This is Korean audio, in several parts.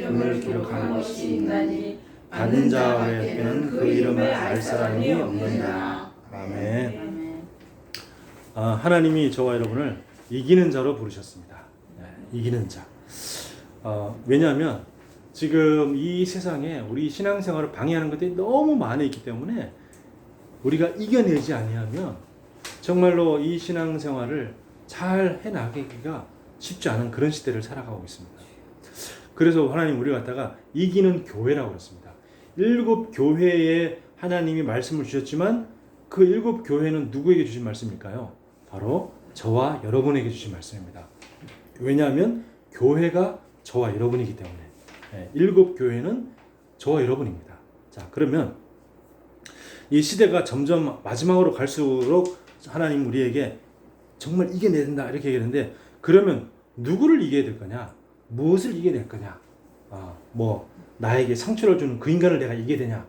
이름을 기록한 것이 있나니 받는 자와 외에는 그 이름을 알 사람이 없느니라. 아멘. 하나님이 저와 여러분을 이기는 자로 부르셨습니다. 이기는 자. 왜냐하면 지금 이 세상에 우리 신앙생활을 방해하는 것들이 너무 많이 있기 때문에 우리가 이겨내지 아니하면 정말로 이 신앙생활을 잘 해나가기가 쉽지 않은 그런 시대를 살아가고 있습니다. 그래서 하나님 우리 갖다가 이기는 교회라고 그랬습니다. 7 교회에 하나님이 말씀을 주셨지만 그 7 교회는 누구에게 주신 말씀일까요? 바로 저와 여러분에게 주신 말씀입니다. 왜냐하면 교회가 저와 여러분이기 때문에 7 교회는 저와 여러분입니다. 자, 그러면 이 시대가 점점 마지막으로 갈수록 하나님 우리에게 정말 이겨내야 된다 이렇게 얘기하는데, 그러면 누구를 이겨야 될 거냐? 무엇을 이겨야 될 거냐? 나에게 상처를 주는 그 인간을 내가 이겨야 되냐?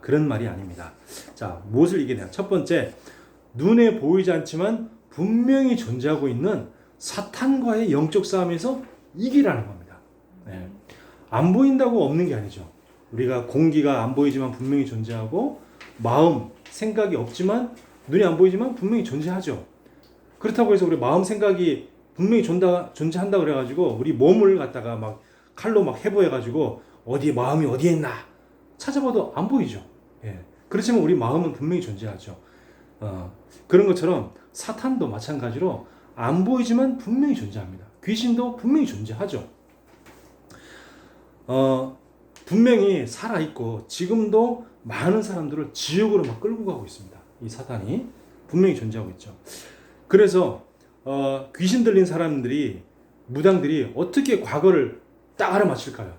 그런 말이 아닙니다. 자, 무엇을 이겨야 되냐? 첫 번째, 눈에 보이지 않지만 분명히 존재하고 있는 사탄과의 영적 싸움에서 이기라는 겁니다. 안 보인다고 없는 게 아니죠. 우리가 공기가 안 보이지만 분명히 존재하고, 마음, 생각이 없지만 눈이 안 보이지만 분명히 존재하죠. 그렇다고 해서 우리 마음, 생각이 분명히 존재한다 그래가지고 우리 몸을 갖다가 막 칼로 막 해부해가지고 어디에 마음이 어디에 있나 찾아봐도 안 보이죠. 그렇지만 우리 마음은 분명히 존재하죠. 그런 것처럼 사탄도 마찬가지로 안 보이지만 분명히 존재합니다. 귀신도 분명히 존재하죠. 분명히 살아있고 지금도 많은 사람들을 지옥으로 막 끌고 가고 있습니다. 이 사탄이 분명히 존재하고 있죠. 그래서 귀신 들린 사람들이, 무당들이 어떻게 과거를 딱 알아맞힐까요?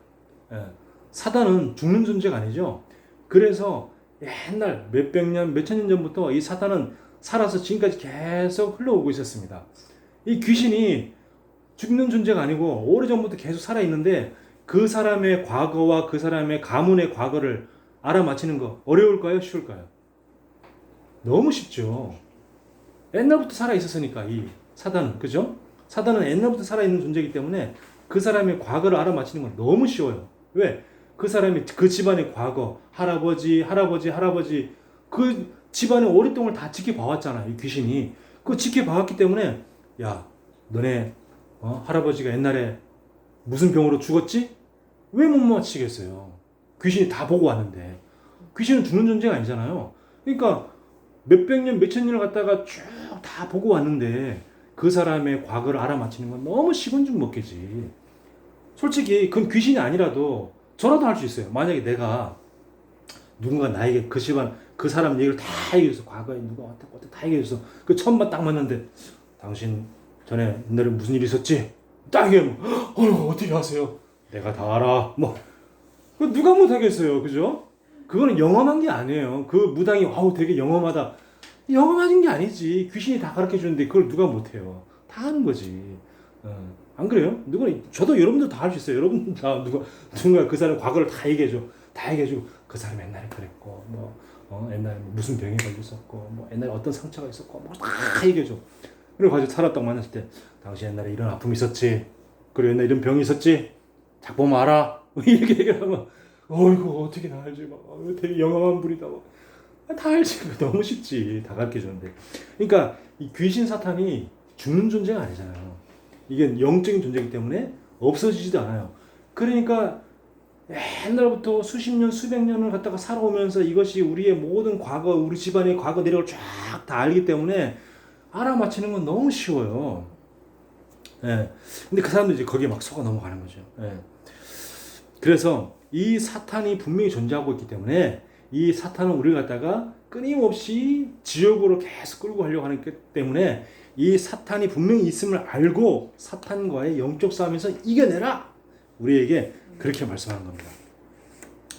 사탄은 죽는 존재가 아니죠. 그래서 옛날 몇백 년, 몇천 년 전부터 이 사탄은 살아서 지금까지 계속 흘러오고 있었습니다. 이 귀신이 죽는 존재가 아니고 오래전부터 계속 살아있는데, 그 사람의 과거와 그 사람의 가문의 과거를 알아맞히는 거 어려울까요? 쉬울까요? 너무 쉽죠. 옛날부터 살아있었으니까 이 사단은, 그죠? 사단은 옛날부터 살아있는 존재이기 때문에 그 사람의 과거를 알아맞히는 건 너무 쉬워요. 왜? 그 사람이 그 집안의 과거, 할아버지, 그 집안의 오랫동안 다 지켜봐왔잖아. 이 귀신이 그 지켜봐왔기 때문에, 야, 너네 할아버지가 옛날에 무슨 병으로 죽었지? 왜 못 맞히겠어요? 귀신이 다 보고 왔는데. 귀신은 죽는 존재가 아니잖아요. 그러니까 몇백 년, 몇천 년을 갖다가 쭉 다 보고 왔는데 그 사람의 과거를 알아맞히는 건 너무 식은죽 먹기지. 솔직히 그건 귀신이 아니라도 저라도 할 수 있어요. 만약에 내가 누군가 나에게 그 집안, 그 사람 얘기를 다 얘기해서, 과거에 누가 어떻게 다 얘기해서 그 처음 딱 만났는데, 당신 전에 옛날에 무슨 일이 있었지? 딱 얘기하면 어떻게 아세요? 내가 다 알아. 그 누가 못하겠어요. 그죠? 그거는 영험한 게 아니에요. 그 무당이 되게 영험하다. 영험한 게 아니지. 귀신이 다 가르쳐 주는데 그걸 누가 못해요. 다 하는 거지. 안 그래요? 저도 여러분들 다 할 수 있어요. 여러분들 다 누가 그 사람 과거를 다 얘기해줘. 다 얘기해주고, 그 사람 옛날에 그랬고, 옛날에 무슨 병에 걸렸었고, 옛날에 어떤 상처가 있었고, 다 얘기해줘. 그리고 가지고 살았다고 만났을 때, 당신 옛날에 이런 아픔이 있었지. 그리고 옛날에 이런 병이 있었지. 자, 보면 알아. 이렇게 얘기하면, 이거 어떻게 다 알지? 되게 영험한 분이다. 다 알지. 너무 쉽지. 다 가르쳐 주는데. 그러니까 이 귀신 사탄이 죽는 존재가 아니잖아요. 이게 영적인 존재이기 때문에 없어지지도 않아요. 그러니까 옛날부터 수십 년, 수백 년을 갖다가 살아오면서 이것이 우리의 모든 과거, 우리 집안의 과거 내력을 쫙 다 알기 때문에 알아맞히는 건 너무 쉬워요. 근데 그 사람들이 이제 거기에 막 속아 넘어가는 거죠. 그래서 이 사탄이 분명히 존재하고 있기 때문에 이 사탄은 우리를 갖다가 끊임없이 지옥으로 계속 끌고 가려고 하기 때문에, 이 사탄이 분명히 있음을 알고 사탄과의 영적 싸움에서 이겨내라! 우리에게 그렇게 말씀하는 겁니다.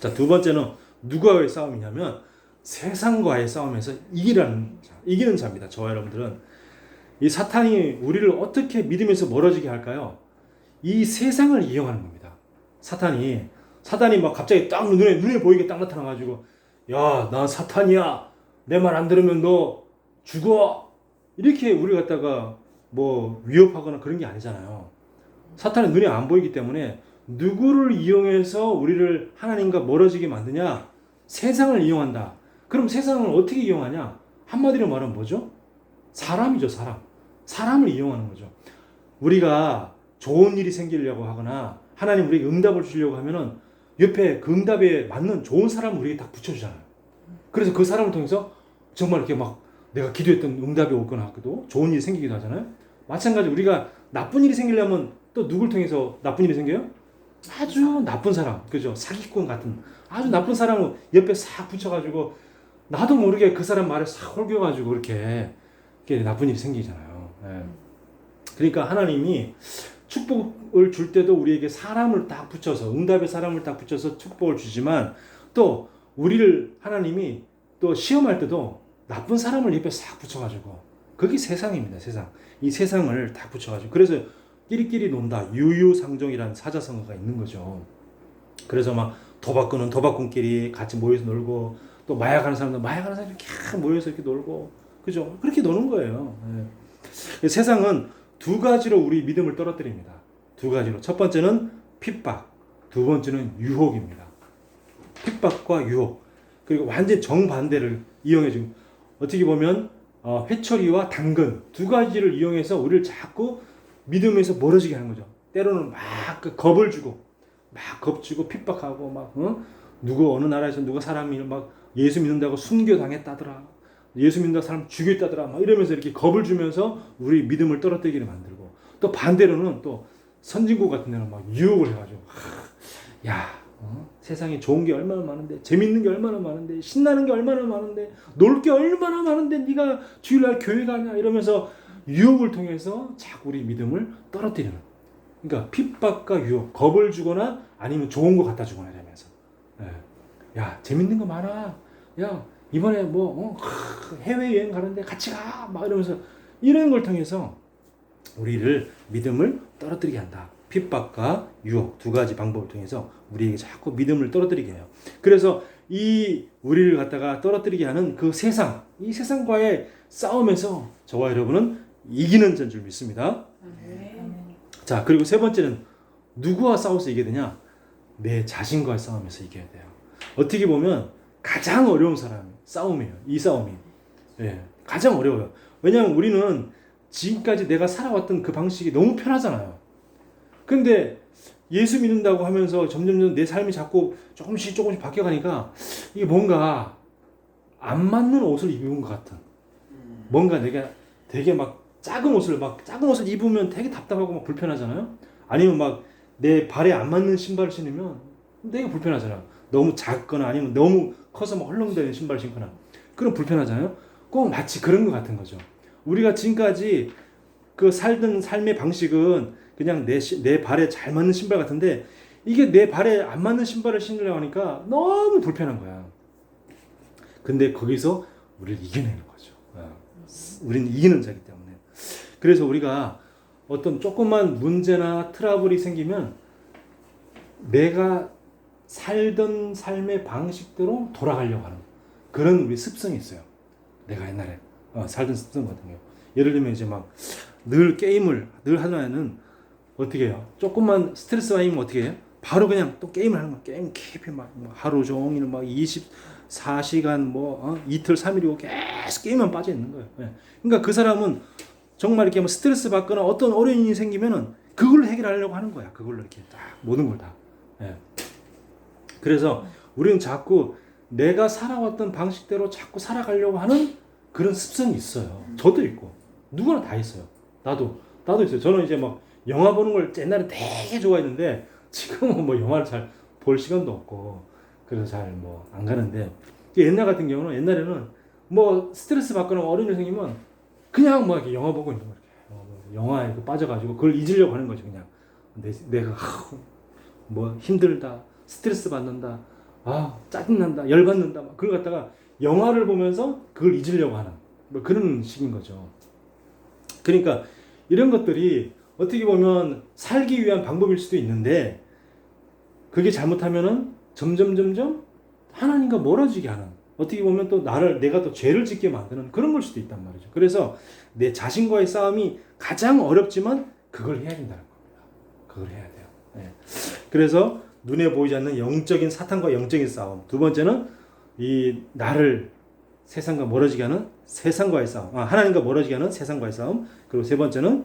자, 두 번째는 누구와의 싸움이냐면 세상과의 싸움에서 이기는 자입니다. 저와 여러분들은 이 사탄이 우리를 어떻게 믿음에서 멀어지게 할까요? 이 세상을 이용하는 겁니다. 사탄이 막 갑자기 딱 눈에 보이게 딱 나타나가지고, 야, 나 사탄이야. 내 말 안 들으면 너 죽어. 이렇게 우리 갖다가 위협하거나 그런 게 아니잖아요. 사탄은 눈에 안 보이기 때문에 누구를 이용해서 우리를 하나님과 멀어지게 만드냐? 세상을 이용한다. 그럼 세상을 어떻게 이용하냐? 한마디로 말하면 뭐죠? 사람이죠, 사람. 사람을 이용하는 거죠. 우리가 좋은 일이 생기려고 하거나 하나님 우리에게 응답을 주려고 하면은 옆에 그 응답에 맞는 좋은 사람을 우리에게 딱 붙여주잖아요. 그래서 그 사람을 통해서 정말 이렇게 막 내가 기도했던 응답이 오거나 하기도 좋은 일이 생기기도 하잖아요. 마찬가지로 우리가 나쁜 일이 생기려면 또 누굴 통해서 나쁜 일이 생겨요? 아주 나쁜 사람, 그죠? 사기꾼 같은 아주 나쁜 사람을 옆에 싹 붙여가지고 나도 모르게 그 사람 말에 싹 홀겨가지고 이렇게 나쁜 일이 생기잖아요. 예. 그러니까 하나님이 축복을 줄 때도 우리에게 사람을 딱 붙여서 응답의 사람을 딱 붙여서 축복을 주지만 또 우리를 하나님이 또 시험할 때도 나쁜 사람을 옆에 싹 붙여가지고 그게 세상입니다. 세상. 이 세상을 딱 붙여가지고 그래서 끼리끼리 논다. 유유상종이라는 사자성어가 있는 거죠. 그래서 막 도박꾼은 도박꾼끼리 같이 모여서 놀고 또 마약하는 사람들 마약하는 사람들 이렇게 모여서 이렇게 놀고 그죠? 그렇게 노는 거예요. 네. 세상은 두 가지로 우리 믿음을 떨어뜨립니다. 두 가지로. 첫 번째는 핍박, 두 번째는 유혹입니다. 핍박과 유혹. 그리고 완전 정반대를 이용해 주고 어떻게 보면 회초리와 당근 두 가지를 이용해서 우리를 자꾸 믿음에서 멀어지게 하는 거죠. 때로는 막 겁을 주고 막 겁주고 핍박하고 막 누구 어느 나라에서 누가 사람이 막 예수 믿는다고 순교 당했다더라. 예수 믿는다고 사람 죽였다더라. 막 이러면서 이렇게 겁을 주면서 우리 믿음을 떨어뜨리기를 만들고 또 반대로는 또 선진국 같은 데는 막 유혹을 해가지고 야 세상에 좋은 게 얼마나 많은데 재밌는 게 얼마나 많은데 신나는 게 얼마나 많은데 놀 게 얼마나 많은데 네가 주일날 교회 가냐 이러면서 유혹을 통해서 자꾸 우리 믿음을 떨어뜨리는 그러니까 핍박과 유혹 겁을 주거나 아니면 좋은 거 갖다 주거나 이러면서 야 재밌는 거 많아 야 이번에 뭐 해외여행 가는데 같이 가 막 이러면서 이런 걸 통해서 우리를 믿음을 떨어뜨리게 한다. 핍박과 유혹 두 가지 방법을 통해서 우리에게 자꾸 믿음을 떨어뜨리게 해요. 그래서 이 우리를 갖다가 떨어뜨리게 하는 그 세상, 이 세상과의 싸움에서 저와 여러분은 이기는 줄 믿습니다. 자, 그리고 세 번째는 누구와 싸워서 이겨야 되냐? 내 자신과의 싸움에서 이겨야 돼요. 어떻게 보면 가장 어려운 싸움이에요. 이 싸움이. 예, 가장 어려워요. 왜냐하면 우리는 지금까지 내가 살아왔던 그 방식이 너무 편하잖아요. 근데 예수 믿는다고 하면서 점점 내 삶이 자꾸 조금씩 바뀌어가니까 이게 뭔가 안 맞는 옷을 입은 것 같은. 뭔가 내가 되게 막 작은 옷을 입으면 되게 답답하고 막 불편하잖아요. 아니면 막 내 발에 안 맞는 신발을 신으면 되게 불편하잖아요. 너무 작거나 아니면 너무 커서 막 헐렁대는 신발을 신거나 그럼 불편하잖아요. 꼭 마치 그런 것 같은 거죠. 우리가 지금까지 그 살던 삶의 방식은 그냥 내 발에 잘 맞는 신발 같은데 이게 내 발에 안 맞는 신발을 신으려고 하니까 너무 불편한 거야. 근데 거기서 우리를 이겨내는 거죠. 우리는 이기는 자이기 때문에. 그래서 우리가 어떤 조그만 문제나 트러블이 생기면 내가 살던 삶의 방식대로 돌아가려고 하는 그런 우리 습성이 있어요. 내가 옛날에 살던 습성 같은 경우. 예를 들면 이제 막 늘 게임을 늘 하려면은 어떻게 해요? 조금만 스트레스 받으면 어떻게 해요? 바로 그냥 또 게임을 하는 거야. 게임 깊이 막 하루 종일 막 24시간 뭐 이틀 3일이고 계속 게임만 빠져 있는 거예요. 네. 그러니까 그 사람은 정말 이렇게 뭐 스트레스 받거나 어떤 어려운 일이 생기면은 그걸 해결하려고 하는 거야. 그걸로 이렇게 딱 모든 걸 다. 네. 그래서 우리는 자꾸 내가 살아왔던 방식대로 자꾸 살아가려고 하는 그런 습성이 있어요. 저도 있고 누구나 다 있어요. 나도 있어요. 저는 이제 막 영화 보는 걸 옛날에 되게 좋아했는데 지금은 뭐 영화를 잘 볼 시간도 없고 그래서 잘 뭐 안 가는데 옛날 같은 경우는 옛날에는 뭐 스트레스 받거나 어려운 일 생기면 그냥 뭐 이렇게 영화 보고 있는 거예요. 영화에 빠져가지고 그걸 잊으려고 하는 거죠. 그냥 내가 뭐 힘들다, 스트레스 받는다, 짜증난다, 열받는다 막 그걸 갖다가 영화를 보면서 그걸 잊으려고 하는 뭐 그런 식인 거죠. 그러니까 이런 것들이 어떻게 보면 살기 위한 방법일 수도 있는데 그게 잘못하면은 점점 하나님과 멀어지게 하는 어떻게 보면 또 내가 또 죄를 짓게 만드는 그런 걸 수도 있단 말이죠. 그래서 내 자신과의 싸움이 가장 어렵지만 그걸 해야 된다는 겁니다. 그걸 해야 돼요. 네. 그래서 눈에 보이지 않는 영적인 사탄과 영적인 싸움. 두 번째는 이 나를 세상과 멀어지게 하는 세상과의 싸움. 하나님과 멀어지게 하는 세상과의 싸움. 그리고 세 번째는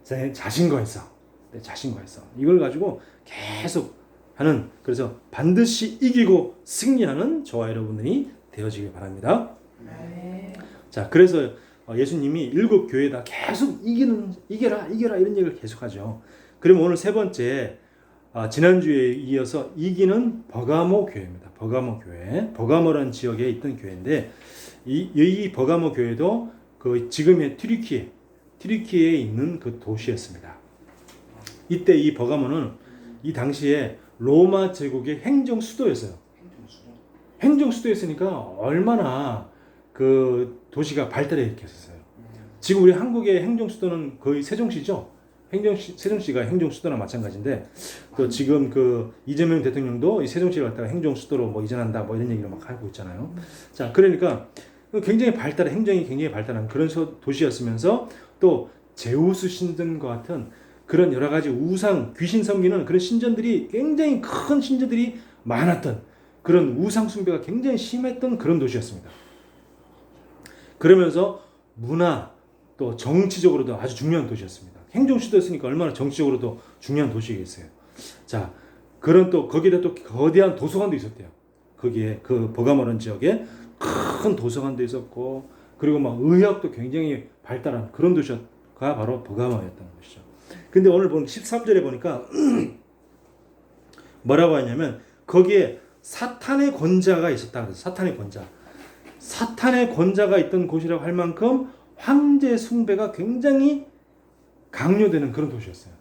내 자신과의 싸움. 내 자신과의 싸움. 이걸 가지고 계속 하는, 그래서 반드시 이기고 승리하는 저와 여러분들이 되어지길 바랍니다. 네. 자, 그래서 예수님이 7 교회에다 계속 이겨라 이런 얘기를 계속하죠. 그럼 오늘 세 번째, 지난주에 이어서 이기는 버가모 교회입니다. 버가모 교회, 버가모라는 지역에 있던 교회인데 이 버가모 교회도 그 지금의 튀르키예에 있는 그 도시였습니다. 이때 이 버가모는 이 당시에 로마 제국의 행정 수도였어요. 행정 수도였으니까 얼마나 그 도시가 발달했겠어요. 지금 우리 한국의 행정 수도는 거의 세종시죠. 세종시가 행정 수도나 마찬가지인데, 또 지금 그 이재명 대통령도 이 세종시를 갖다가 행정 수도로 뭐 이전한다 뭐 이런 얘기를 막 하고 있잖아요. 자, 그러니까 굉장히 행정이 굉장히 발달한 그런 도시였으면서 또 제우스 신전과 같은 그런 여러 가지 우상, 귀신 섬기는 그런 신전들이 굉장히 큰 신전들이 많았던 그런 우상 숭배가 굉장히 심했던 그런 도시였습니다. 그러면서 문화 또 정치적으로도 아주 중요한 도시였습니다. 행정 수도였으니까 얼마나 정치적으로도 중요한 도시겠어요. 자, 그런 또 거기다 또 거대한 도서관도 있었대요. 거기에 그 버가모란 지역에 큰 도서관도 있었고, 그리고 막 의학도 굉장히 발달한 그런 도시가 바로 버가모였던 것이죠. 근데 오늘 보면 13절에 보니까 뭐라고 하냐면 거기에 사탄의 권자가 있었다. 사탄의 권자가 있던 곳이라고 할 만큼 황제 숭배가 굉장히 강요되는 그런 도시였어요.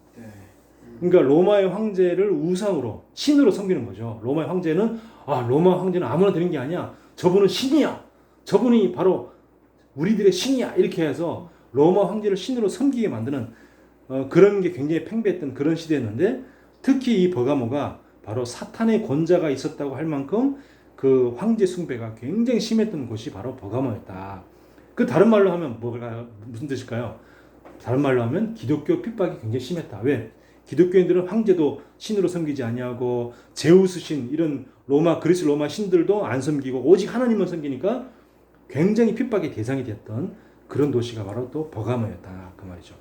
그러니까 로마의 황제를 우상으로, 신으로 섬기는 거죠. 로마의 황제는 아무나 되는 게 아니야. 저분은 신이야. 저분이 바로 우리들의 신이야. 이렇게 해서 로마 황제를 신으로 섬기게 만드는 그런 게 굉장히 팽배했던 그런 시대였는데, 특히 이 버가모가 바로 사탄의 권자가 있었다고 할 만큼 그 황제 숭배가 굉장히 심했던 곳이 바로 버가모였다. 그 다른 말로 하면 무슨 뜻일까요? 다른 말로 하면 기독교 핍박이 굉장히 심했다. 왜? 기독교인들은 황제도 신으로 섬기지 아니하고 제우스 신, 이런 그리스 로마 신들도 안 섬기고 오직 하나님만 섬기니까 굉장히 핍박의 대상이 되었던 그런 도시가 바로 또 버가모였다. 그 말이죠.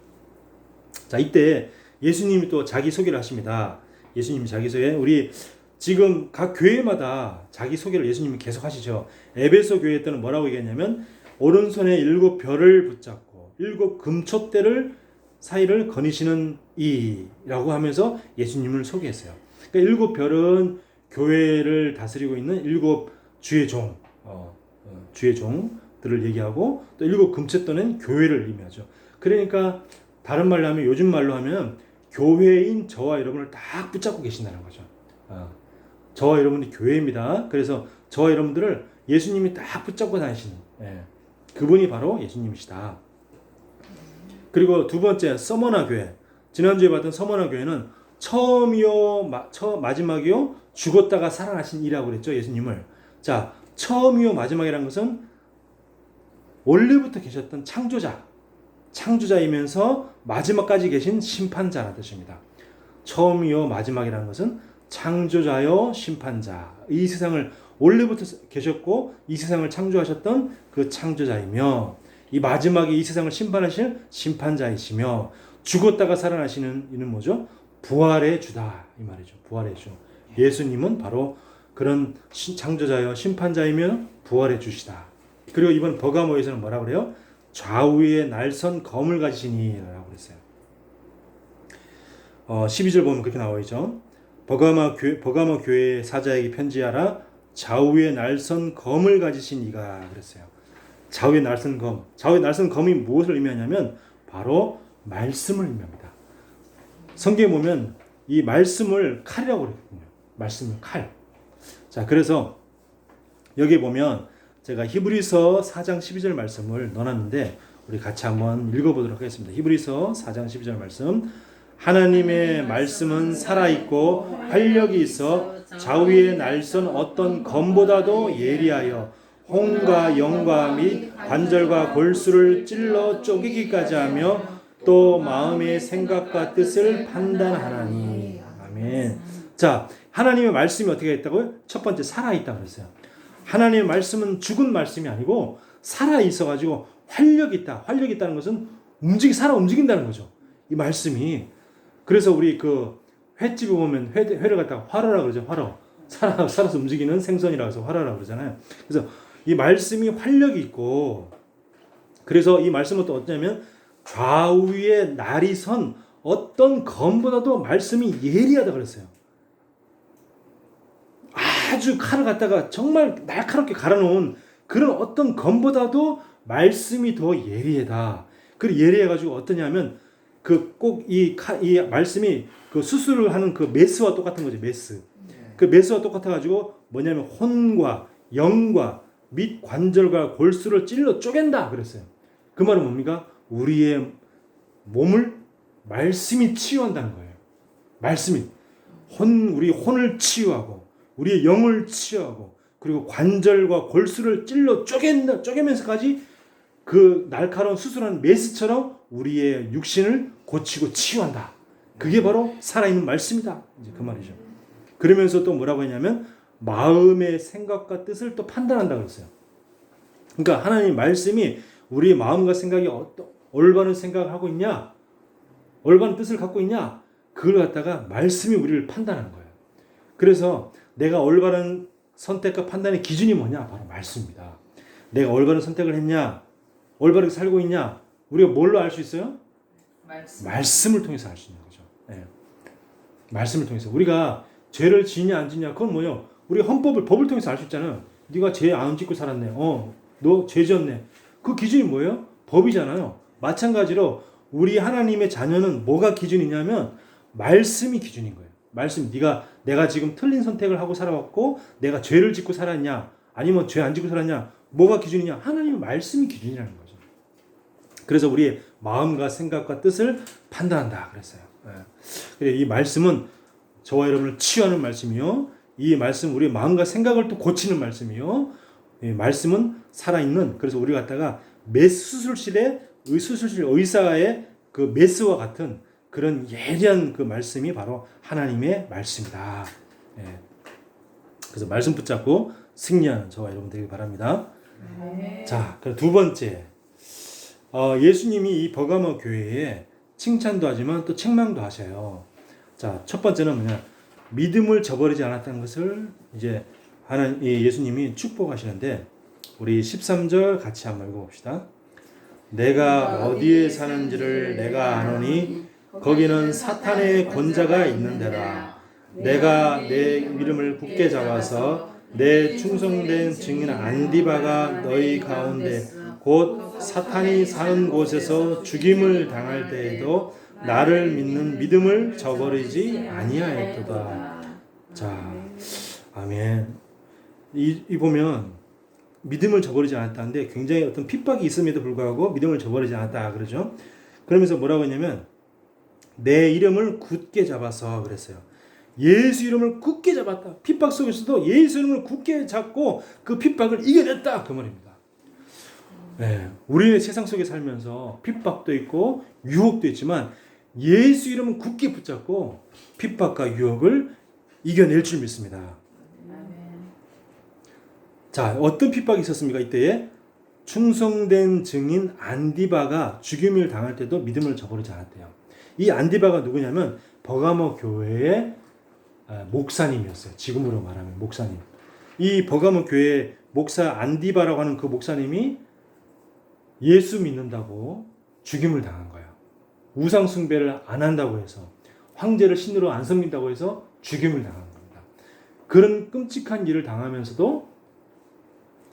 자, 이때 예수님이 또 자기 소개를 하십니다. 예수님이 자기 소개, 우리 지금 각 교회마다 자기 소개를 예수님이 계속 하시죠. 에베소 교회 때는 뭐라고 얘기했냐면 오른손에 7 별을 붙잡고 7 금촛대를 사이를 거니시는 이라고 하면서 예수님을 소개했어요. 그러니까 7 별은 교회를 다스리고 있는 7 주의 종들을 얘기하고, 또 7 금촛대는 교회를 의미하죠. 그러니까 다른 말로 하면, 요즘 말로 하면 교회인 저와 여러분을 딱 붙잡고 계신다는 거죠. 저와 여러분이 교회입니다. 그래서 저와 여러분들을 예수님이 딱 붙잡고 다니시는, 그분이 바로 예수님이시다. 그리고 두 번째, 서머나 교회. 지난주에 봤던 서머나 교회는 처음이요 마지막이요 죽었다가 살아나신 이라고 그랬죠, 예수님을. 자, 처음이요 마지막이라는 것은 원래부터 계셨던 창조자이면서 마지막까지 계신 심판자라는 뜻입니다. 처음이요 마지막이라는 것은 창조자요 심판자, 이 세상을 원래부터 계셨고 이 세상을 창조하셨던 그 창조자이며, 이 마지막에 이 세상을 심판하실 심판자이시며, 죽었다가 살아나시는 이는 뭐죠? 부활의 주다, 이 말이죠. 부활의 주. 예수님은 바로 그런 창조자요 심판자이며 부활의 주시다. 그리고 이번 버가모에서는 뭐라고 그래요? 좌우에 날선 검을 가지시니 라고 그랬어요. 12절 보면 그렇게 나와 있죠. 버가모 교회 사자에게 편지하라. 좌우에 날선 검을 가지신 이가 그랬어요. 좌우에 날선 검이 무엇을 의미하냐면 바로 말씀을 의미합니다. 성경에 보면 이 말씀을 칼이라고 그랬거든요. 말씀을 칼. 자, 그래서 여기 보면 제가 히브리서 4장 12절 말씀을 넣어놨는데 우리 같이 한번 읽어보도록 하겠습니다. 히브리서 4장 12절 말씀. 하나님의 말씀은 살아있고 활력이 있어 좌우에 날선 어떤 검보다도 예리하여 혼과 영과 및 관절과 골수를 찔러 쪼개기까지 하며 또 마음의 생각과 뜻을 판단하나니. 아멘. 자, 하나님의 말씀이 어떻게 있다고요? 첫 번째 살아있다고 그랬어요. 하나님의 말씀은 죽은 말씀이 아니고 살아있어가지고 활력이 있다. 활력이 있다는 것은 살아 움직인다는 거죠. 이 말씀이. 그래서 우리 그 횟집에 보면 회를 갖다가 활어라 그러죠. 활어. 살아서 움직이는 생선이라고 해서 활어라 그러잖아요. 그래서 이 말씀이 활력이 있고, 그래서 이 말씀은 또 어떠냐면 좌우에 날이 선 어떤 검보다도 말씀이 예리하다 그랬어요. 아주 칼을 갖다가 정말 날카롭게 갈아놓은 그런 어떤 검보다도 말씀이 더 예리하다. 그 예리해가지고 어떠냐면 그 꼭 이 말씀이 그 수술을 하는 그 메스와 똑같은 거죠. 메스. 그 메스와 똑같아가지고 뭐냐면 혼과 영과 및 관절과 골수를 찔러 쪼갠다 그랬어요. 그 말은 뭡니까? 우리의 몸을 말씀이 치유한다는 거예요. 말씀이 우리 혼을 치유하고 우리의 영을 치유하고 그리고 관절과 골수를 찔러 쪼개면서까지 그 날카로운 수술하는 메스처럼 우리의 육신을 고치고 치유한다. 그게 바로 살아있는 말씀이다. 이제 그 말이죠. 그러면서 또 뭐라고 했냐면 마음의 생각과 뜻을 또 판단한다 그랬어요. 그러니까 하나님 말씀이 우리의 마음과 생각이 올바른 생각을 하고 있냐, 올바른 뜻을 갖고 있냐, 그걸 갖다가 말씀이 우리를 판단하는 거예요. 그래서 내가 올바른 선택과 판단의 기준이 뭐냐? 바로 말씀입니다. 내가 올바른 선택을 했냐, 올바르게 살고 있냐, 우리가 뭘로 알 수 있어요? 말씀을 통해서 알 수 있는 거죠. 네. 말씀을 통해서. 우리가 죄를 지냐 안 지냐, 그건 뭐예요? 우리 법을 통해서 알 수 있잖아요. 네가 죄 안 짓고 살았네. 너 죄 지었네. 그 기준이 뭐예요? 법이잖아요. 마찬가지로 우리 하나님의 자녀는 뭐가 기준이냐면 말씀이 기준인 거예요. 말씀. 내가 지금 틀린 선택을 하고 살아왔고 내가 죄를 짓고 살았냐 아니면 죄 안 짓고 살았냐, 뭐가 기준이냐? 하나님의 말씀이 기준이라는 거죠. 그래서 우리의 마음과 생각과 뜻을 판단한다 그랬어요. 네. 이 말씀은 저와 여러분을 치유하는 말씀이요. 이 말씀 우리의 마음과 생각을 또 고치는 말씀이요. 이 말씀은 살아있는, 그래서 우리 갖다가 수술실 의사의 그 메스와 같은 그런 예리한 그 말씀이 바로 하나님의 말씀이다. 네. 그래서 말씀 붙잡고 승리하는 저와 여러분 되길 바랍니다. 네. 자, 그럼 두 번째, 예수님이 이 버가모 교회에 칭찬도 하지만 또 책망도 하셔요. 자, 첫 번째는 뭐냐? 믿음을 저버리지 않았다는 것을 이제 예수님이 축복하시는데, 우리 13절 같이 한번 읽어봅시다. 내가 어디에 사는지를 내가 아노니 거기는 사탄의 권자가 있는 데라. 내가 내 이름을 굳게 잡아서 내 충성된 증인 안디바가 너희 가운데 곧 사탄이 사는 곳에서 죽임을 당할 때에도 나를 믿는 믿음을 저버리지 아니하였도다. 자, 아멘. 이 보면 믿음을 저버리지 않았다는데 굉장히 어떤 핍박이 있음에도 불구하고 믿음을 저버리지 않았다 그러죠. 그러면서 뭐라고 했냐면 내 이름을 굳게 잡아서 그랬어요. 예수 이름을 굳게 잡았다. 핍박 속에서도 예수 이름을 굳게 잡고 그 핍박을 이겨냈다 그 말입니다. 네, 우리는 세상 속에 살면서 핍박도 있고 유혹도 있지만 예수 이름은 굳게 붙잡고 핍박과 유혹을 이겨낼 줄 믿습니다. 자, 어떤 핍박이 있었습니까? 이때에 충성된 증인 안디바가 죽임을 당할 때도 믿음을 저버리지 않았대요. 이 안디바가 누구냐면 버가모 교회의 목사님이었어요. 지금으로 말하면 목사님. 이 버가모 교회 목사 안디바라고 하는 그 목사님이 예수 믿는다고 죽임을 당한 거예요. 우상 숭배를 안 한다고 해서, 황제를 신으로 안 섬긴다고 해서 죽임을 당한 겁니다. 그런 끔찍한 일을 당하면서도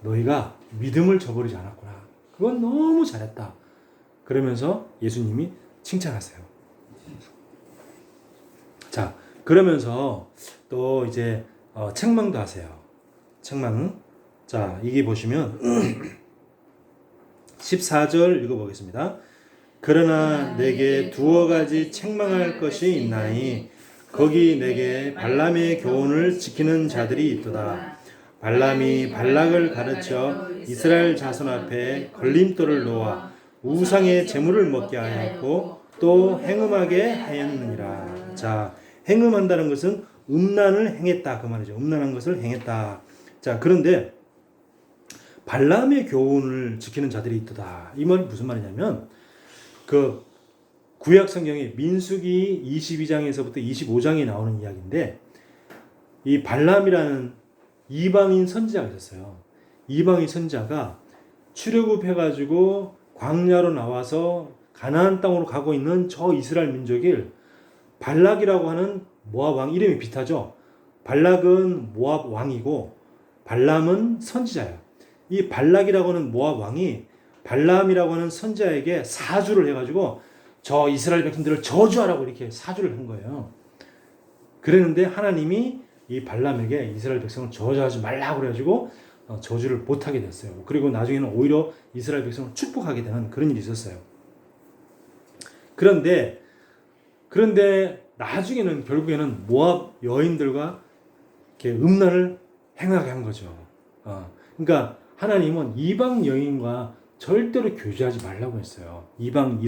너희가 믿음을 저버리지 않았구나. 그건 너무 잘했다. 그러면서 예수님이 칭찬하세요. 자, 그러면서 또 이제 책망도 하세요. 책망. 자, 이게 보시면 14절 읽어보겠습니다. 그러나 내게 두어 가지 책망할 것이 있나니 거기 내게 발람의 교훈을 지키는 자들이 있도다. 발람이 발락을 가르쳐 이스라엘 자손 앞에 걸림돌을 놓아 우상의 제물을 먹게 하였고 또 행음하게 하였느니라. 자, 행음한다는 것은 음란을 행했다 그 말이죠. 음란한 것을 행했다. 자, 그런데 발람의 교훈을 지키는 자들이 있다. 이 말은 무슨 말이냐면 그 구약 성경에 민수기 22장에서부터 25장에 나오는 이야기인데 이 발람이라는 이방인 선지자가 있었어요. 이방인 선지자가 출애굽해가지고 광야로 나와서 가나안 땅으로 가고 있는 저 이스라엘 민족을 발락이라고 하는 모압 왕 이름이 비슷하죠. 발락은 모압 왕이고 발람은 선지자예요. 이 발락이라고 하는 모압 왕이 발람이라고 하는 선지자에게 사주를 해가지고 저 이스라엘 백성들을 저주하라고 이렇게 사주를 한 거예요. 그랬는데 하나님이 이 발람에게 이스라엘 백성을 저주하지 말라고 그래가지고 저주를 못하게 됐어요. 그리고 나중에는 오히려 이스라엘 백성을 축복하게 되는 그런 일이 있었어요. 그런데 나중에는 결국에는 모압 여인들과 이렇게 음란을 행하게 한 거죠. 그러니까 하나님은 이방 여인과 절대로 교제하지 말라고 했어요. 이방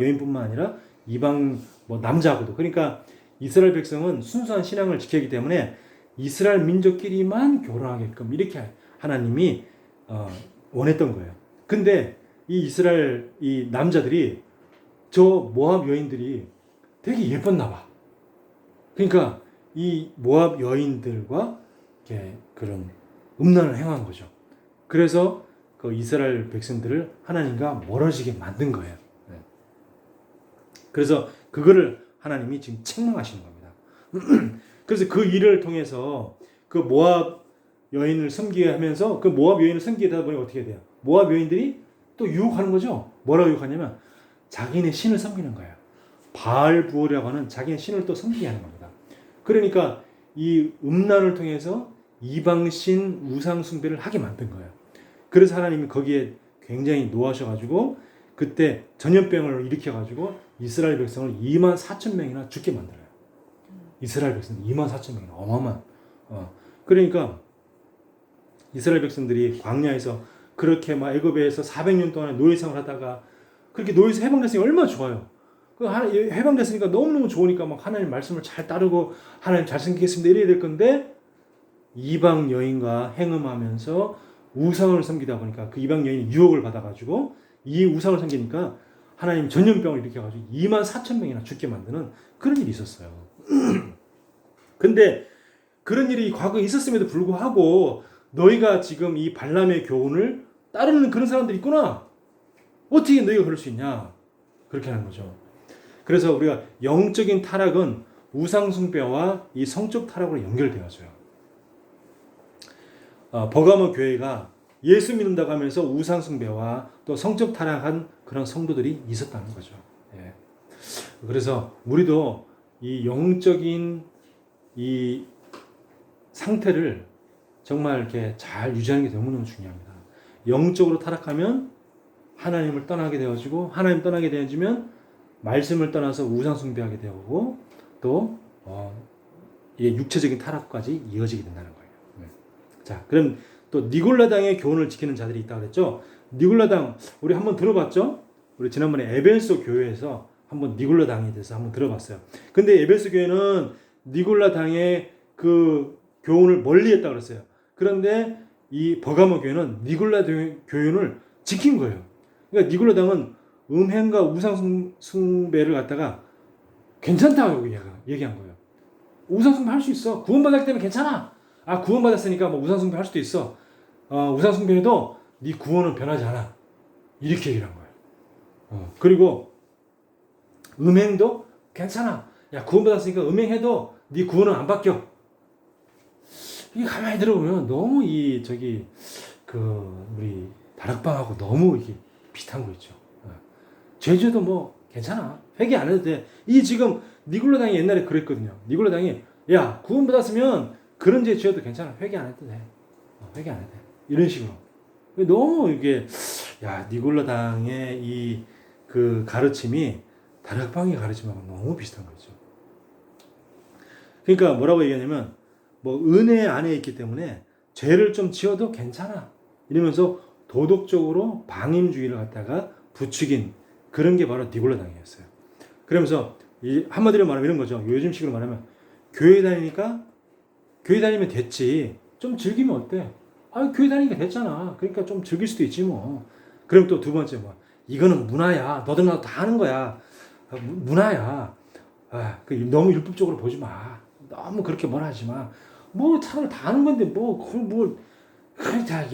여인뿐만 아니라 이방 남자하고도. 그러니까 이스라엘 백성은 순수한 신앙을 지키기 때문에 이스라엘 민족끼리만 결혼하게끔 이렇게 하나님이 원했던 거예요. 근데 이 이스라엘 이 남자들이 저 모압 여인들이 되게 예뻤나 봐. 그러니까 이 모압 여인들과 이렇게 그런 음란을 행한 거죠. 그래서 그 이스라엘 백성들을 하나님과 멀어지게 만든 거예요. 그래서 그거를 하나님이 지금 책망하시는 겁니다. 그래서 그 일을 통해서 그 모압 여인을 섬기게 하면서 그 모압 여인을 섬기게 되다 보니 어떻게 돼요? 모압 여인들이 또 유혹하는 거죠. 뭐라고 유혹하냐면 자기네 신을 섬기는 거예요. 바알 부올이라고 하는 자기네 신을 또 섬기게 하는 겁니다. 그러니까 이 음란을 통해서 이방신 우상 숭배를 하게 만든 거예요. 그래서 하나님이 거기에 굉장히 노하셔가지고 그때 전염병을 일으켜가지고 이스라엘 백성을 24,000명이나 죽게 만들어요. 이스라엘 백성 24,000명이나 어마어마한. 그러니까 이스라엘 백성들이 광야에서 그렇게 막 애굽에서 400년 동안 노예생활 하다가 그렇게 노예에서 해방됐으니 얼마나 좋아요. 그 해방됐으니까 너무너무 좋으니까 막 하나님 말씀을 잘 따르고 하나님 잘 섬기겠습니다 이래야 될 건데 이방 여인과 행음하면서 우상을 섬기다 보니까 그 이방 여인이 유혹을 받아가지고 이 우상을 섬기니까 하나님 전염병을 일으켜가지고 24,000명이나 죽게 만드는 그런 일이 있었어요. 근데 그런 일이 과거에 있었음에도 불구하고 너희가 지금 이 발람의 교훈을 따르는 그런 사람들이 있구나. 어떻게 너희가 그럴 수 있냐. 그렇게 하는 거죠. 그래서 우리가 영적인 타락은 우상 숭배와 이 성적 타락으로 연결되어져요. 버가모 교회가 예수 믿는다고 하면서 우상 숭배와 또 성적 타락한 그런 성도들이 있었다는 거죠. 예. 그래서 우리도 이 영적인 이 상태를 정말 이렇게 잘 유지하는 게 너무너무 중요합니다. 영적으로 타락하면 하나님을 떠나게 되어지고 하나님 떠나게 되어지면 말씀을 떠나서 우상 숭배하게 되고 또 이게 육체적인 타락까지 이어지게 된다는 거예요. 자, 그럼 또 니골라당의 교훈을 지키는 자들이 있다고 그랬죠. 니골라당 우리 한번 들어봤죠? 우리 지난번에 에베소 교회에서 한번 니골라당에 대해서 한번 들어봤어요. 근데 에베소 교회는 니골라당의 그 교훈을 멀리했다고 그랬어요. 그런데 이 버가모 교회는 니골라 교훈을 지킨 거예요. 그러니까 니골라당은 음행과 우상 숭배를 갖다가 괜찮다고 얘기한 거예요. 우상 숭배 할 수 있어. 구원받았기 때문에 괜찮아. 구원받았으니까 뭐 우상 숭배 할 수도 있어. 우상 숭배해도 네 구원은 변하지 않아. 이렇게 얘기를 한 거예요. 그리고 음행도 괜찮아. 야, 구원받았으니까 음행해도 네 구원은 안 바뀌어. 이게 가만히 들어보면 너무 우리 다락방하고 너무 이게 비슷한 거 있죠. 죄죄도 뭐 괜찮아. 회개 안 해도 돼. 이 지금 니골라당이 옛날에 그랬거든요. 니골라당이 야, 구원받았으면 그런 죄 지어도 괜찮아. 회개 안 해도 돼. 회개 안 해도 돼. 이런 식으로. 너무 이게 니골라당의 이 그 가르침이 다락방의 가르침하고 너무 비슷한 거죠. 그러니까 뭐라고 얘기하냐면 은혜 안에 있기 때문에 죄를 좀 지어도 괜찮아. 이러면서 도덕적으로 방임주의를 갖다가 부추긴 그런 게 바로 니골라당이었어요. 그러면서 한마디로 말하면 이런 거죠. 요즘식으로 말하면 교회 다니니까 교회 다니면 됐지. 좀 즐기면 어때? 아, 교회 다니니까 됐잖아. 그러니까 좀 즐길 수도 있지 뭐. 그럼 또 두 번째 뭐 이거는 문화야. 너도 나도 다 하는 거야. 문화야. 너무 율법적으로 보지 마. 너무 그렇게 뭐라 하지 마. 뭐 차라리 다 하는 건데 뭐 그걸 뭘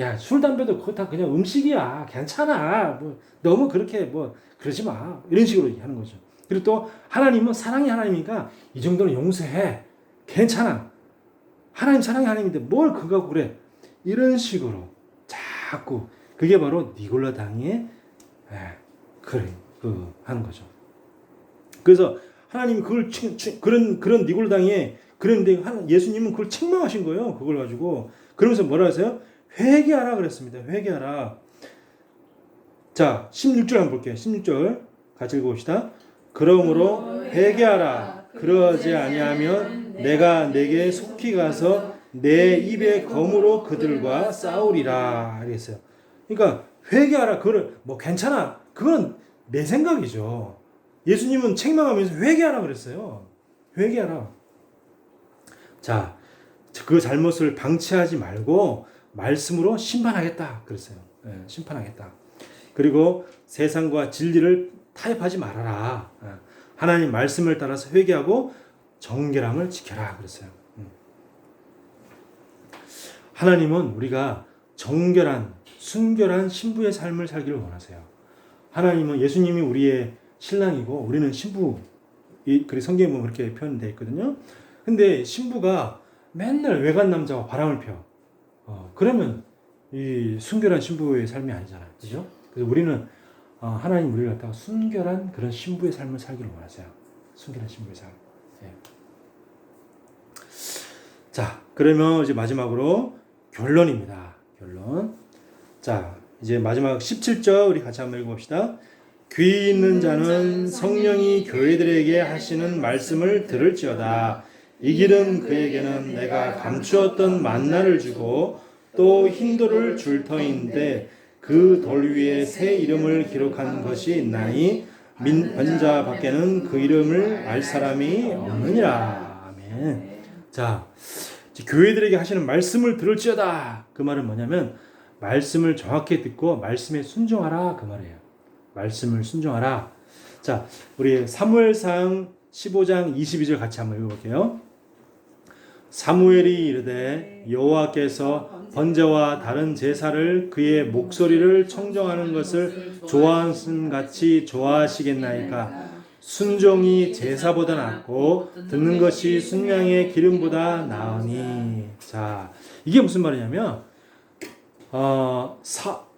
야, 술 담배도 그거 다 그냥 음식이야. 괜찮아. 뭐 너무 그렇게 뭐 그러지 마. 이런 식으로 하는 거죠. 그리고 또 하나님은 사랑의 하나님이니까 이 정도는 용서해. 괜찮아. 하나님 사랑의 하나님인데 뭘 그거 그래. 이런 식으로 자꾸 그게 바로 니골라당의 하는 거죠. 그래서 하나님이 그걸 그런 니골라당의 그런데 예수님은 그걸 책망하신 거예요. 그걸 가지고 그러면서 뭐라 하세요? 회개하라 그랬습니다. 회개하라. 자, 16절 한번 볼게요. 16절 같이 읽어봅시다. 그러므로 회개하라. 그러지 아니하면 내가 내게 속히 가서 내 입의 검으로 그들과 싸우리라 그랬어요. 그러니까 회개하라. 그거를 뭐 괜찮아. 그건 내 생각이죠. 예수님은 책망하면서 회개하라 그랬어요. 회개하라. 자, 그 잘못을 방치하지 말고 말씀으로 심판하겠다 그랬어요. 심판하겠다. 그리고 세상과 진리를 타협하지 말아라. 하나님 말씀을 따라서 회개하고 정결함을 지켜라 그랬어요. 하나님은 우리가 정결한 순결한 신부의 삶을 살기를 원하세요. 하나님은 예수님이 우리의 신랑이고 우리는 신부. 그리고 성경에 보면 그렇게 표현되어 있거든요. 근데 신부가 맨날 외간 남자와 바람을 펴. 그러면 이 순결한 신부의 삶이 아니잖아요. 그죠? 그래서 우리는 하나님 우리를 갖다가 순결한 그런 신부의 삶을 살기를 원하세요. 순결한 신부의 삶. 예. 자, 그러면 이제 마지막으로 결론입니다. 결론. 자, 이제 마지막 17절 우리 같이 한번 읽어봅시다. 귀 있는 자는 성령이 교회들에게 하시는 말씀을 들을지어다. 이 길은 그에게는 내가 감추었던 만나를 주고 또 흰돌을 줄 터인데 그 돌 위에 새 이름을 기록한 것이 있나니 변자 밖에는 그 이름을 알 사람이 없느니라. 아멘. 자, 교회들에게 하시는 말씀을 들을지어다. 그 말은 뭐냐면 말씀을 정확히 듣고 말씀에 순종하라 그 말이에요. 말씀을 순종하라. 자, 우리 사무엘상 15장 22절 같이 한번 읽어볼게요. 사무엘이 이르되 여호와께서 번제와 다른 제사를 그의 목소리를 청정하는 것을 좋아하신 같이 좋아하시겠나이까. 순종이 제사보다 낫고 듣는 것이 순양의 기름보다 나으니. 자, 이게 무슨 말이냐면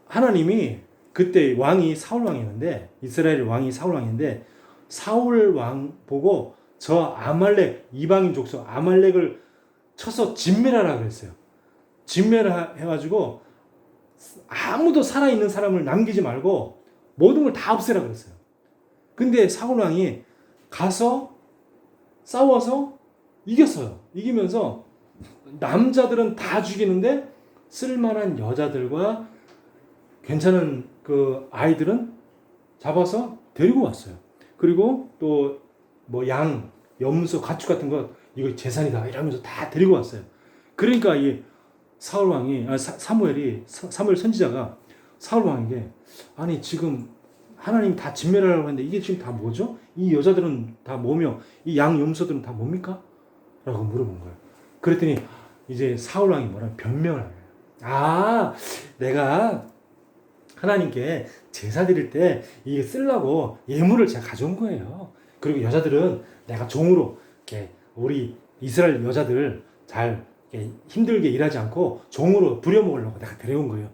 하나님이 그때 왕이 사울 왕이었는데 이스라엘 왕이 사울 왕인데 사울 왕 보고 저 아말렉 이방인 족속 아말렉을 쳐서 진멸하라 그랬어요. 진멸을 해가지고 아무도 살아있는 사람을 남기지 말고 모든 걸 다 없애라 그랬어요. 근데 사울 왕이 가서 싸워서 이겼어요. 이기면서 남자들은 다 죽이는데 쓸만한 여자들과 괜찮은 그 아이들은 잡아서 데리고 왔어요. 그리고 또 뭐 양, 염소, 가축 같은 거 이거 재산이다 이러면서 다 데리고 왔어요. 그러니까 이 사울 왕이 사무엘 선지자가 사울 왕에게 아니 지금 하나님 다 진멸하라고 하는데 이게 지금 다 뭐죠? 이 여자들은 다 뭐며 이 양, 염소들은 다 뭡니까? 라고 물어본 거예요. 그랬더니 이제 사울 왕이 뭐라 변명을 하래요. 내가 하나님께 제사 드릴 때 이게 쓰려고 예물을 제가 가져온 거예요. 그리고 여자들은 내가 종으로 이렇게 우리 이스라엘 여자들 잘 이렇게 힘들게 일하지 않고 종으로 부려먹으려고 내가 데려온 거예요.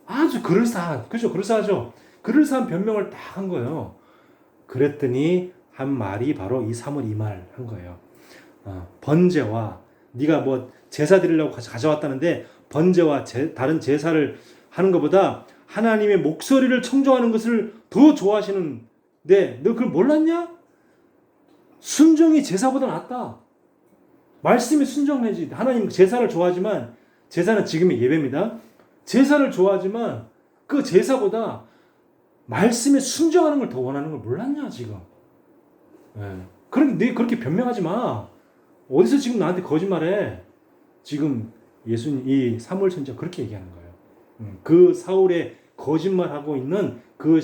아주 그럴싸한, 그죠? 그럴싸하죠? 그럴싸한 변명을 딱 한 거예요. 그랬더니 한 말이 바로 이 사무엘 이 말 한 거예요. 번제와 네가 뭐 제사 드리려고 가져왔다는데 번제와 다른 제사를 하는 것보다 하나님의 목소리를 청정하는 것을 더 좋아하시는데 너 그걸 몰랐냐? 순종이 제사보다 낫다. 말씀에 순종해야지. 하나님 제사를 좋아하지만 제사는 지금의 예배입니다. 제사를 좋아하지만 그 제사보다 말씀에 순종하는 걸 더 원하는 걸 몰랐냐 지금. 그런데 네, 그렇게 변명하지 마. 어디서 지금 나한테 거짓말해? 지금 예수님, 이 사무엘 선지자가 그렇게 얘기하는 거예요. 그 사울의 거짓말하고 있는 그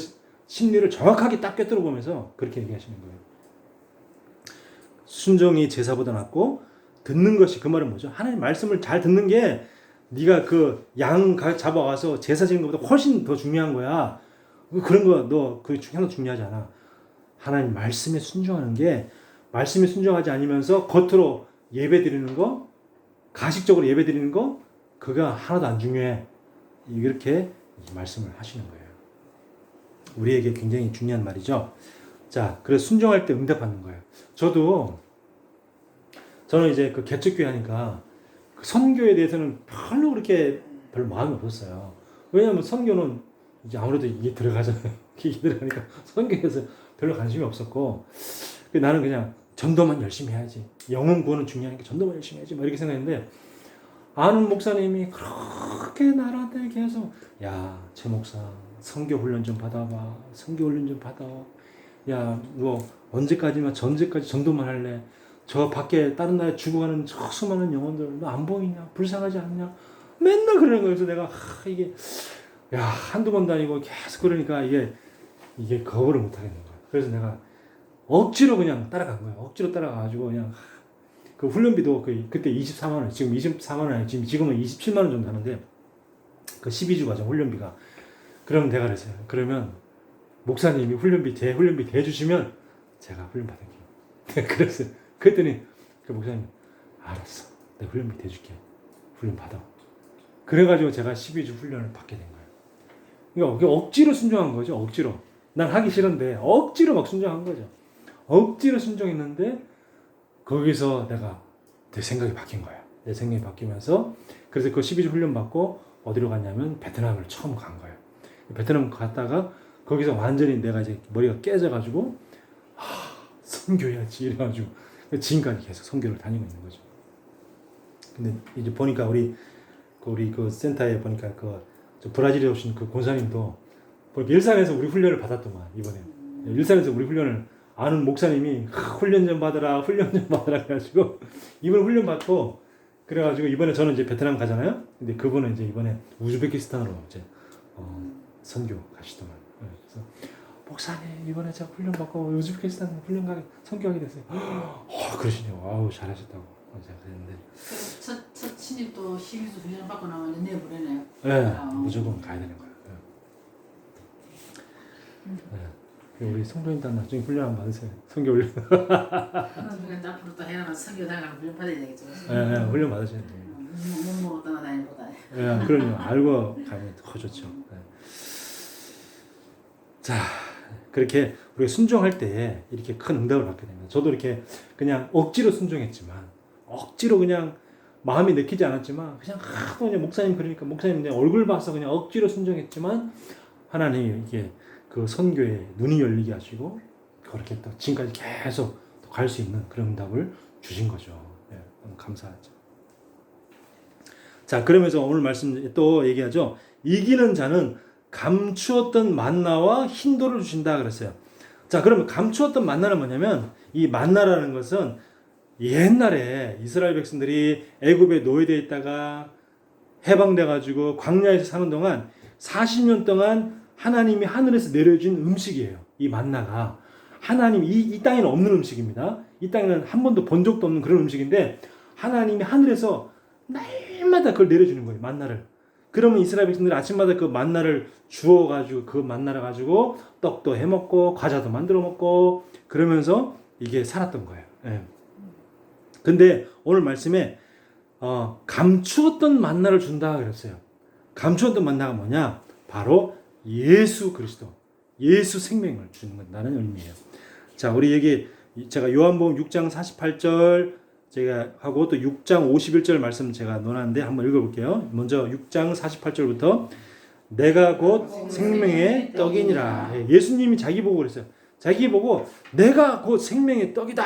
심리를 정확하게 딱 꿰뚫어 보면서 그렇게 얘기하시는 거예요. 순종이 제사보다 낫고 듣는 것이, 그 말은 뭐죠? 하나님 말씀을 잘 듣는 게 네가 그 양 잡아와서 제사 지는 것보다 훨씬 더 중요한 거야. 그런 거 너 그 하나도 중요하지 않아. 하나님 말씀에 순종하는 게, 말씀에 순종하지 않으면서 겉으로 예배 드리는 거, 가식적으로 예배 드리는 거, 그가 하나도 안 중요해. 이렇게 말씀을 하시는 거예요. 우리에게 굉장히 중요한 말이죠. 자, 그래서 순종할 때 응답하는 거예요. 저는 이제 그 개척교회 하니까 그 선교에 대해서는 별로 마음이 없었어요. 왜냐하면 선교는 이제 아무래도 이게 들어가잖아요. 이게 들어가니까 선교에서 별로 관심이 없었고, 나는 그냥 전도만 열심히 해야지. 영혼 구원은 중요하니까 전도만 열심히 해야지. 막 이렇게 생각했는데, 아는 목사님이 그렇게 나한테 계속, 야, 최 목사, 선교 훈련 좀 받아봐. 선교 훈련 좀 받아. 야, 너 언제까지만 전제까지 전도만 할래? 저 밖에 다른 나라에 죽어가는 저 수많은 영혼들 너 안 보이냐? 불쌍하지 않냐? 맨날 그러는 거예요. 그래서 내가 이게 한두 번도 아니고 계속 그러니까 이게 거부를 못 하겠는 거야. 그래서 내가 억지로 그냥 따라간 거야. 억지로 따라가가지고 그냥 그 훈련비도 그때 24만 원, 지금 24만 원 아니 지금은 27만 원 정도 하는데, 그 12주 과정 훈련비가. 그러면 내가 그랬어요. 그러면 목사님이 제 훈련비 대주시면 제가 훈련 받을게요. 그랬어요. 그랬더니 그 목사님, 알았어, 내가 훈련비 대줄게. 훈련 받아. 그래가지고 제가 12주 훈련을 받게 된 거예요. 그러니까 억지로 순종한 거죠. 억지로. 난 하기 싫은데 억지로 막 순종한 거죠. 억지로 순종했는데 거기서 내 생각이 바뀐 거예요. 내 생각이 바뀌면서, 그래서 그 12주 훈련 받고 어디로 갔냐면 베트남을 처음 간 거예요. 베트남 갔다가 거기서 완전히 내가 이제 머리가 깨져가지고 선교해야지 이래가지고 지금까지 계속 선교를 다니고 있는 거죠. 근데 이제 보니까 우리 그 센터에 보니까 저 브라질에 오신 그 권사님도 보니까 일산에서 우리 훈련을 받았더만. 이번에 일산에서 우리 훈련을 아는 목사님이 훈련 좀 받으라 해가지고 이번에 훈련 받고, 그래가지고 이번에 저는 이제 베트남 가잖아요. 근데 그분은 이제 이번에 우즈베키스탄으로 이제 선교 가시더만. 그래서 목사님 이번에 제가 훈련 받고 우즈베키스탄 훈련 가게 선교하게 됐어요. 그러시네요. 아우 잘하셨다고 제가 그랬는데. 첫 신입도 12주 훈련 받고 나면 내보내네요. 네, 무조건 가야 되는 거예요. 네. 우리 성도님들 나중에 훈련 한번 받으세요. 선교 훈련. 앞으로 또 해나가서 선교 나가면 훈련 받아야 되겠죠. 네, 훈련 받으셔야 돼요. 못 먹었다가 다니보다. 네, 그럼요. 알고 가면 더 좋죠. 네. 자, 그렇게 우리가 순종할 때 이렇게 큰 응답을 받게 됩니다. 저도 이렇게 그냥 억지로 순종했지만, 억지로 그냥 마음이 내키지 않았지만, 그냥 하도 그냥 목사님 그러니까 목사님 그냥 얼굴 봐서 그냥 억지로 순종했지만, 하나님이 이게 그 선교에 눈이 열리게 하시고 그렇게 또 지금까지 계속 갈 수 있는 그런 응답을 주신 거죠. 네, 너무 감사하죠. 자, 그러면서 오늘 말씀 또 얘기하죠. 이기는 자는 감추었던 만나와 흰돌을 주신다 그랬어요. 자, 그러면 감추었던 만나는 뭐냐면, 이 만나라는 것은 옛날에 이스라엘 백성들이 애굽에 노예되어 있다가 해방돼 가지고 광야에서 사는 동안 40년 동안 하나님이 하늘에서 내려준 음식이에요. 이 만나가 하나님 이 땅에는 없는 음식입니다. 이 땅에는 한 번도 본 적도 없는 그런 음식인데, 하나님이 하늘에서 날마다 그걸 내려주는 거예요. 만나를. 그러면 이스라엘 백성들이 아침마다 그 만나를 주워가지고 그 만나를 가지고 떡도 해먹고 과자도 만들어 먹고 그러면서 이게 살았던 거예요. 예. 근데 오늘 말씀에 감추었던 만나를 준다 그랬어요. 감추었던 만나가 뭐냐? 바로 예수 그리스도, 예수 생명을 주는 건다는 의미예요. 자, 우리 여기 제가 요한복음 6장 48절 제가 하고 또 6장 51절 말씀 제가 논하는데 한번 읽어볼게요. 먼저 6장 48절부터 내가 곧 생명의 떡이니라. 예수님이 자기 보고 그랬어요. 자기 보고 내가 곧 생명의 떡이다.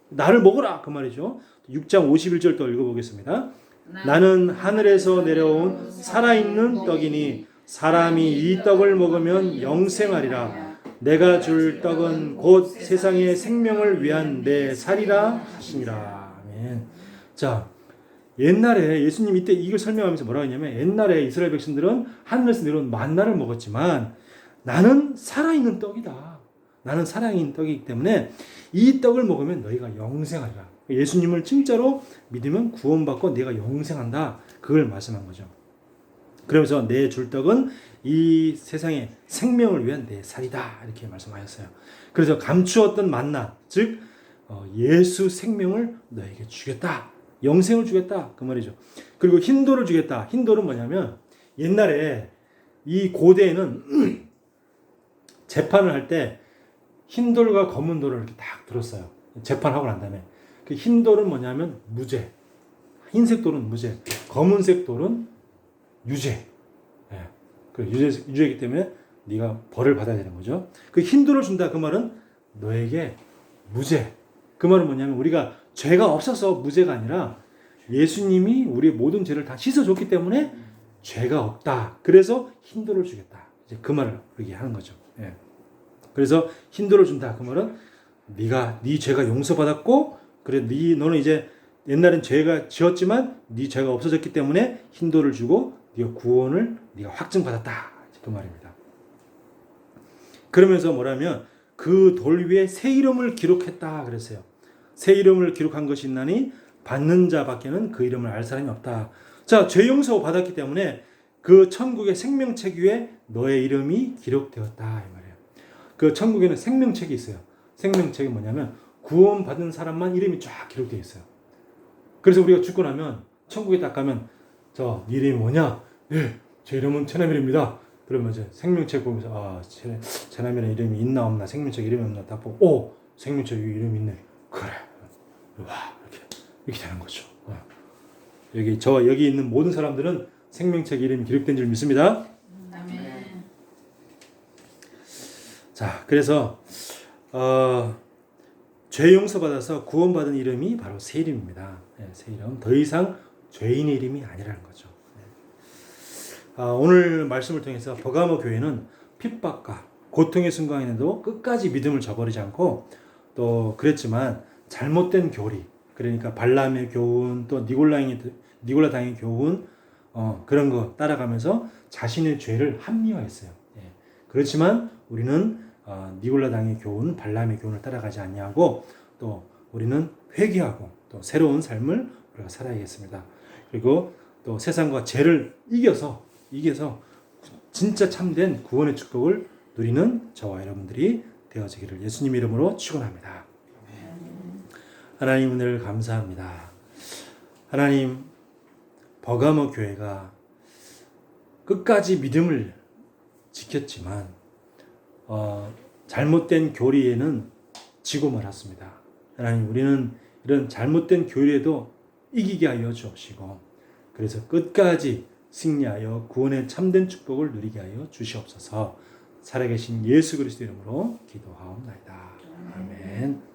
나를 먹으라 그 말이죠. 6장 51절 또 읽어보겠습니다. 나는 하늘에서 내려온 살아있는 떡이니 사람이 이 떡을 먹으면 영생하리라. 내가 줄 떡은 곧 세상의 생명을 위한 내 살이라 하시니라. 아멘. 자, 옛날에 예수님 이때 이걸 설명하면서 뭐라고 했냐면 옛날에 이스라엘 백성들은 하늘에서 내려온 만나를 먹었지만 나는 살아있는 떡이다. 나는 살아있는 떡이기 때문에 이 떡을 먹으면 너희가 영생하리라. 예수님을 진짜로 믿으면 구원받고 내가 영생한다. 그걸 말씀한 거죠. 그러면서 내 줄 떡은 이 세상의 생명을 위한 내 살이다. 이렇게 말씀하셨어요. 그래서 감추었던 만나, 즉 예수 생명을 너에게 주겠다. 영생을 주겠다. 그 말이죠. 그리고 흰돌을 주겠다. 흰돌은 뭐냐면 옛날에 이 고대에는 재판을 할 때 흰돌과 검은 돌을 이렇게 딱 들었어요. 재판하고 난 다음에. 그 흰돌은 뭐냐면 무죄. 흰색 돌은 무죄. 검은색 돌은 유죄. 예. 그 유죄이기 때문에 네가 벌을 받아야 되는 거죠. 그 흰돌을 준다. 그 말은 너에게 무죄. 그 말은 뭐냐면 우리가 죄가 없어서 무죄가 아니라 예수님이 우리의 모든 죄를 다 씻어줬기 때문에 죄가 없다. 그래서 흰돌을 주겠다. 이제 그 말을 우리에게 하는 거죠. 예. 그래서 흰돌을 준다. 그 말은 네 죄가 용서받았고 그래 너는 이제 옛날엔 죄가 지었지만 네 죄가 없어졌기 때문에 흰돌을 주고 네가 구원을 네가 확증받았다. 그 말입니다. 그러면서 뭐라면 그 돌 위에 새 이름을 기록했다 그랬어요. 새 이름을 기록한 것이 있나니 받는 자밖에는 그 이름을 알 사람이 없다. 자, 죄 용서 받았기 때문에 그 천국의 생명책 위에 너의 이름이 기록되었다 이 말이에요. 그 천국에는 생명책이 있어요. 생명책이 뭐냐면 구원받은 사람만 이름이 쫙 기록되어 있어요. 그래서 우리가 죽고 나면 천국에 딱 가면 네 이름이 뭐냐? 네, 제 이름은 최남일입니다. 그러면 이제 생명책 보면서 최남일의 이름이 있나 없나 생명책 이름이 없나 딱 보고 생명책 이름이 있네. 그래. 와 이렇게 되는 거죠. 여기 있는 모든 사람들은 생명책 이름이 기록된 줄 믿습니다. 아멘. 자, 그래서 죄 용서 받아서 구원받은 이름이 바로 새 이름입니다. 네, 새 이름. 더 이상 죄인의 이름이 아니라는 거죠. 오늘 말씀을 통해서 버가모 교회는 핍박과 고통의 순간에도 끝까지 믿음을 저버리지 않고 또 그랬지만 잘못된 교리, 그러니까 발람의 교훈, 또 니골라 당의 교훈, 그런 거 따라가면서 자신의 죄를 합리화했어요. 예. 그렇지만 우리는 니골라 당의 교훈, 발람의 교훈을 따라가지 아니하고 또 우리는 회개하고 또 새로운 삶을 우리가 살아야겠습니다. 그리고 또 세상과 죄를 이겨서 진짜 참된 구원의 축복을 누리는 저와 여러분들이 되어지기를 예수님 이름으로 축원합니다. 하나님 은혜를 감사합니다. 하나님, 버가모 교회가 끝까지 믿음을 지켰지만 잘못된 교리에는 지고 말았습니다. 하나님, 우리는 이런 잘못된 교리에도 이기게 하여 주옵시고 그래서 끝까지 승리하여 구원의 참된 축복을 누리게 하여 주시옵소서. 살아계신 예수 그리스도 이름으로 기도하옵나이다. 아멘.